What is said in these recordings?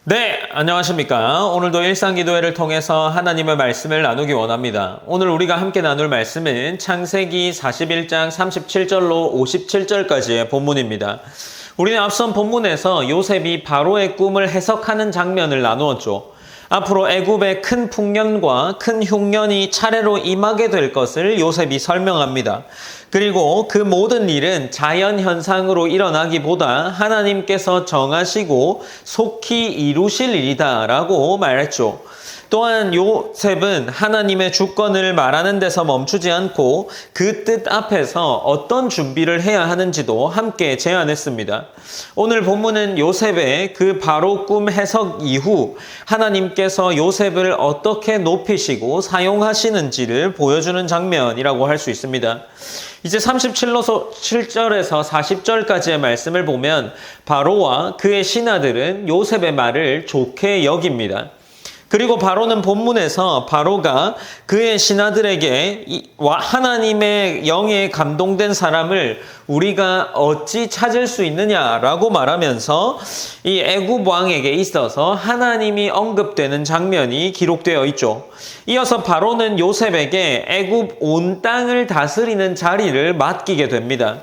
네, 안녕하십니까. 오늘도 일상기도회를 통해서 하나님의 말씀을 나누기 원합니다. 오늘 우리가 함께 나눌 말씀은 창세기 41장 37절로 57절까지의 본문입니다. 우리는 앞선 본문에서 요셉이 바로의 꿈을 해석하는 장면을 나누었죠. 앞으로 애굽의 큰 풍년과 큰 흉년이 차례로 임하게 될 것을 요셉이 설명합니다. 그리고 그 모든 일은 자연현상으로 일어나기보다 하나님께서 정하시고 속히 이루실 일이다 라고 말했죠. 또한 요셉은 하나님의 주권을 말하는 데서 멈추지 않고 그 뜻 앞에서 어떤 준비를 해야 하는지도 함께 제안했습니다. 오늘 본문은 요셉의 그 바로 꿈 해석 이후 하나님께서 요셉을 어떻게 높이시고 사용하시는지를 보여주는 장면이라고 할 수 있습니다. 이제 37절에서 40절까지의 말씀을 보면 바로와 그의 신하들은 요셉의 말을 좋게 여깁니다. 그리고 바로는 본문에서 바로가 그의 신하들에게 하나님의 영에 감동된 사람을 우리가 어찌 찾을 수 있느냐라고 말하면서 이 애굽 왕에게 있어서 하나님이 언급되는 장면이 기록되어 있죠. 이어서 바로는 요셉에게 애굽 온 땅을 다스리는 자리를 맡기게 됩니다.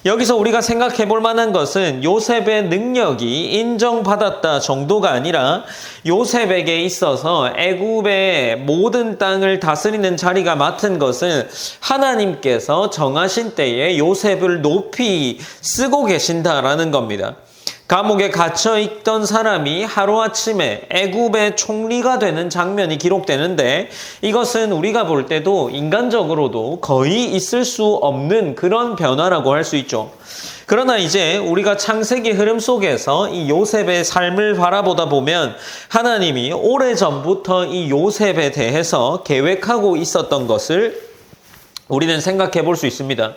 여기서 우리가 생각해 볼 만한 것은 요셉의 능력이 인정받았다 정도가 아니라 요셉에게 있어서 애굽의 모든 땅을 다스리는 자리가 맡은 것은 하나님께서 정하신 때에 요셉을 높이 쓰고 계신다라는 겁니다. 감옥에 갇혀 있던 사람이 하루아침에 애굽의 총리가 되는 장면이 기록되는데 이것은 우리가 볼 때도 인간적으로도 거의 있을 수 없는 그런 변화라고 할 수 있죠. 그러나 이제 우리가 창세기 흐름 속에서 이 요셉의 삶을 바라보다 보면 하나님이 오래전부터 이 요셉에 대해서 계획하고 있었던 것을 우리는 생각해 볼 수 있습니다.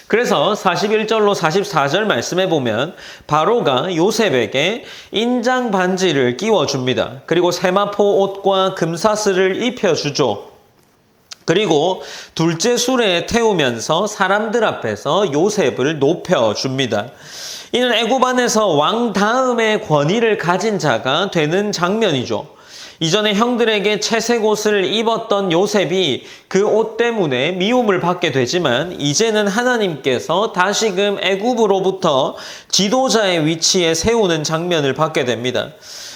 그래서 41절로 44절 말씀해 보면 바로가 요셉에게 인장 반지를 끼워줍니다. 그리고 세마포 옷과 금사슬을 입혀주죠. 그리고 둘째 수레에 태우면서 사람들 앞에서 요셉을 높여줍니다. 이는 애굽 안에서 왕 다음의 권위를 가진 자가 되는 장면이죠. 이전에 형들에게 채색 옷을 입었던 요셉이 그 옷 때문에 미움을 받게 되지만 이제는 하나님께서 다시금 애굽으로부터 지도자의 위치에 세우는 장면을 받게 됩니다.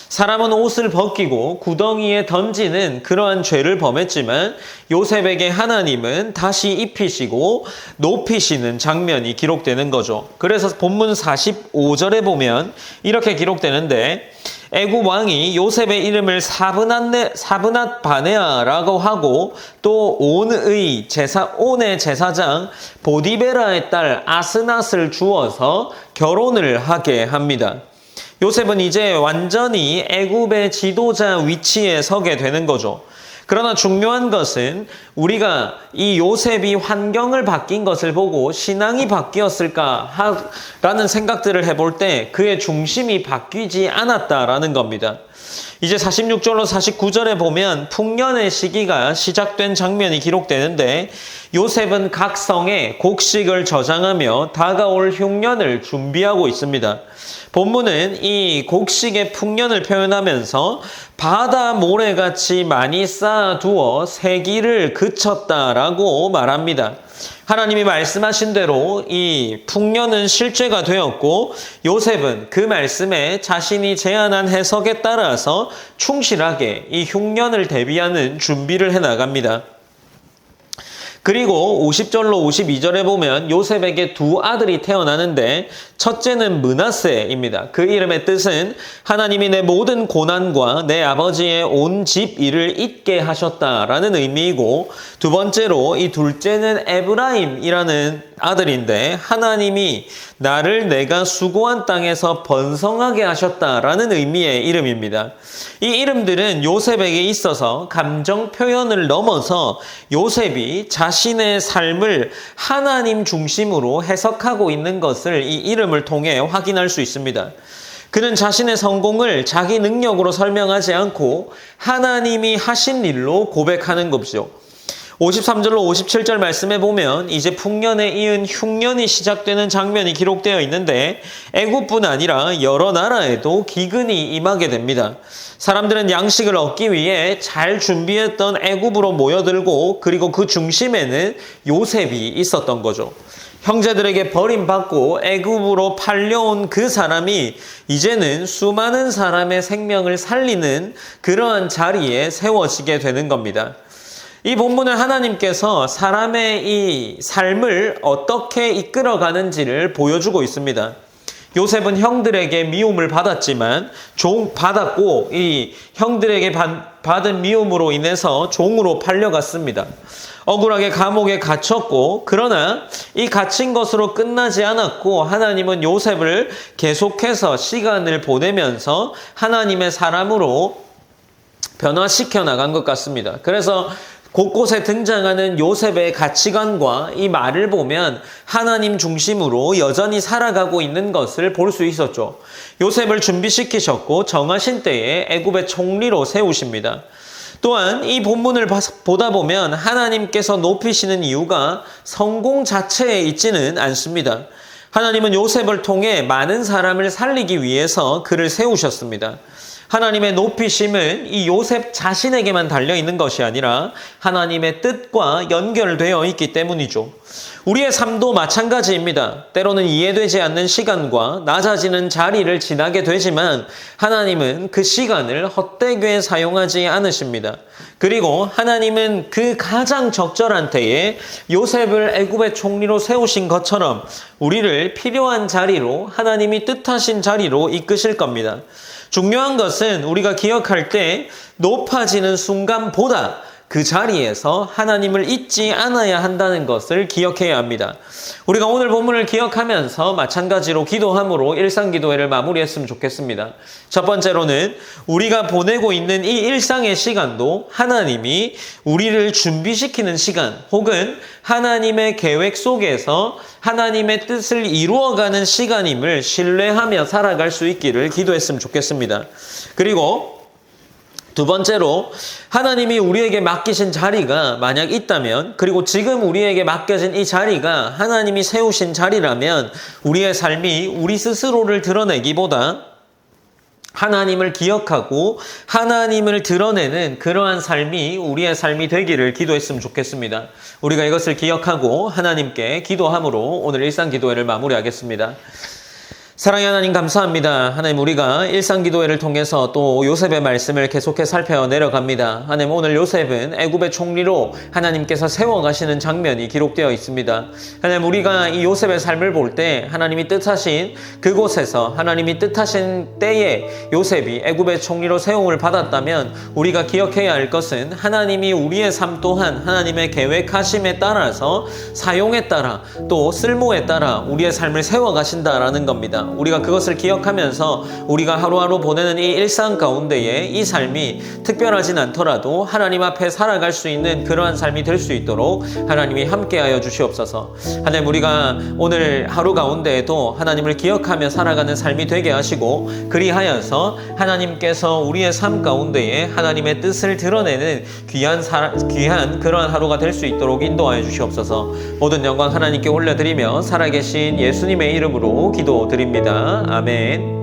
사람은 옷을 벗기고 구덩이에 던지는 그러한 죄를 범했지만 요셉에게 하나님은 다시 입히시고 높이시는 장면이 기록되는 거죠. 그래서 본문 45절에 보면 이렇게 기록되는데 애굽 왕이 요셉의 이름을 사브낫 바네아라고 하고 또 온의 제사장 보디베라의 딸 아스낫을 주어서 결혼을 하게 합니다. 요셉은 이제 완전히 애굽의 지도자 위치에 서게 되는 거죠. 그러나 중요한 것은 우리가 이 요셉이 환경을 바뀐 것을 보고 신앙이 바뀌었을까라는 생각들을 해볼 때 그의 중심이 바뀌지 않았다라는 겁니다. 이제 46절로 49절에 보면 풍년의 시기가 시작된 장면이 기록되는데 요셉은 각 성에 곡식을 저장하며 다가올 흉년을 준비하고 있습니다. 본문은 이 곡식의 풍년을 표현하면서 바다 모래같이 많이 쌓아두어 세기를 그쳤다라고 말합니다. 하나님이 말씀하신 대로 이 풍년은 실제가 되었고 요셉은 그 말씀에 자신이 제안한 해석에 따라서 충실하게 이 흉년을 대비하는 준비를 해나갑니다. 그리고 50절로 52절에 보면 요셉에게 두 아들이 태어나는데 첫째는 므낫세입니다. 그 이름의 뜻은 하나님이 내 모든 고난과 내 아버지의 온 집 일을 잊게 하셨다라는 의미이고 두 번째로 이 둘째는 에브라임이라는 아들인데 하나님이 나를 내가 수고한 땅에서 번성하게 하셨다라는 의미의 이름입니다. 이 이름들은 요셉에게 있어서 감정 표현을 넘어서 요셉이 자신의 삶을 하나님 중심으로 해석하고 있는 것을 이 이름을 통해 확인할 수 있습니다. 그는 자신의 성공을 자기 능력으로 설명하지 않고 하나님이 하신 일로 고백하는 것이죠. 53절로 57절 말씀에 보면 이제 풍년에 이은 흉년이 시작되는 장면이 기록되어 있는데 애굽뿐 아니라 여러 나라에도 기근이 임하게 됩니다. 사람들은 양식을 얻기 위해 잘 준비했던 애굽으로 모여들고 그리고 그 중심에는 요셉이 있었던 거죠. 형제들에게 버림받고 애굽으로 팔려온 그 사람이 이제는 수많은 사람의 생명을 살리는 그러한 자리에 세워지게 되는 겁니다. 이 본문은 하나님께서 사람의 이 삶을 어떻게 이끌어가는지를 보여주고 있습니다. 요셉은 형들에게 미움을 받았지만 받았고 이 형들에게 받은 미움으로 인해서 종으로 팔려갔습니다. 억울하게 감옥에 갇혔고 그러나 이 갇힌 것으로 끝나지 않았고 하나님은 요셉을 계속해서 시간을 보내면서 하나님의 사람으로 변화시켜 나간 것 같습니다. 그래서 곳곳에 등장하는 요셉의 가치관과 이 말을 보면 하나님 중심으로 여전히 살아가고 있는 것을 볼 수 있었죠. 요셉을 준비시키셨고 정하신 때에 애굽의 총리로 세우십니다. 또한 이 본문을 보다 보면 하나님께서 높이시는 이유가 성공 자체에 있지는 않습니다. 하나님은 요셉을 통해 많은 사람을 살리기 위해서 그를 세우셨습니다. 하나님의 높이심은 이 요셉 자신에게만 달려있는 것이 아니라 하나님의 뜻과 연결되어 있기 때문이죠. 우리의 삶도 마찬가지입니다. 때로는 이해되지 않는 시간과 낮아지는 자리를 지나게 되지만 하나님은 그 시간을 헛되게 사용하지 않으십니다. 그리고 하나님은 그 가장 적절한 때에 요셉을 애굽의 총리로 세우신 것처럼 우리를 필요한 자리로 하나님이 뜻하신 자리로 이끄실 겁니다. 중요한 것은 우리가 기억할 때 높아지는 순간보다 그 자리에서 하나님을 잊지 않아야 한다는 것을 기억해야 합니다. 우리가 오늘 본문을 기억하면서 마찬가지로 기도함으로 일상기도회를 마무리했으면 좋겠습니다. 첫 번째로는 우리가 보내고 있는 이 일상의 시간도 하나님이 우리를 준비시키는 시간 혹은 하나님의 계획 속에서 하나님의 뜻을 이루어가는 시간임을 신뢰하며 살아갈 수 있기를 기도했으면 좋겠습니다. 그리고 두 번째로 하나님이 우리에게 맡기신 자리가 만약 있다면 그리고 지금 우리에게 맡겨진 이 자리가 하나님이 세우신 자리라면 우리의 삶이 우리 스스로를 드러내기보다 하나님을 기억하고 하나님을 드러내는 그러한 삶이 우리의 삶이 되기를 기도했으면 좋겠습니다. 우리가 이것을 기억하고 하나님께 기도함으로 오늘 일상기도회를 마무리하겠습니다. 사랑의 하나님 감사합니다. 하나님 우리가 일상기도회를 통해서 또 요셉의 말씀을 계속해 살펴 내려갑니다. 하나님 오늘 요셉은 애굽의 총리로 하나님께서 세워가시는 장면이 기록되어 있습니다. 하나님 우리가 이 요셉의 삶을 볼 때 하나님이 뜻하신 그곳에서 하나님이 뜻하신 때에 요셉이 애굽의 총리로 세움을 받았다면 우리가 기억해야 할 것은 하나님이 우리의 삶 또한 하나님의 계획하심에 따라서 사용에 따라 또 쓸모에 따라 우리의 삶을 세워가신다라는 겁니다. 우리가 그것을 기억하면서 우리가 하루하루 보내는 이 일상 가운데에 이 삶이 특별하진 않더라도 하나님 앞에 살아갈 수 있는 그러한 삶이 될 수 있도록 하나님이 함께하여 주시옵소서. 하나님 우리가 오늘 하루 가운데에도 하나님을 기억하며 살아가는 삶이 되게 하시고 그리하여서 하나님께서 우리의 삶 가운데에 하나님의 뜻을 드러내는 귀한 그러한 하루가 될 수 있도록 인도하여 주시옵소서. 모든 영광 하나님께 올려드리며 살아계신 예수님의 이름으로 기도드립니다. 아멘.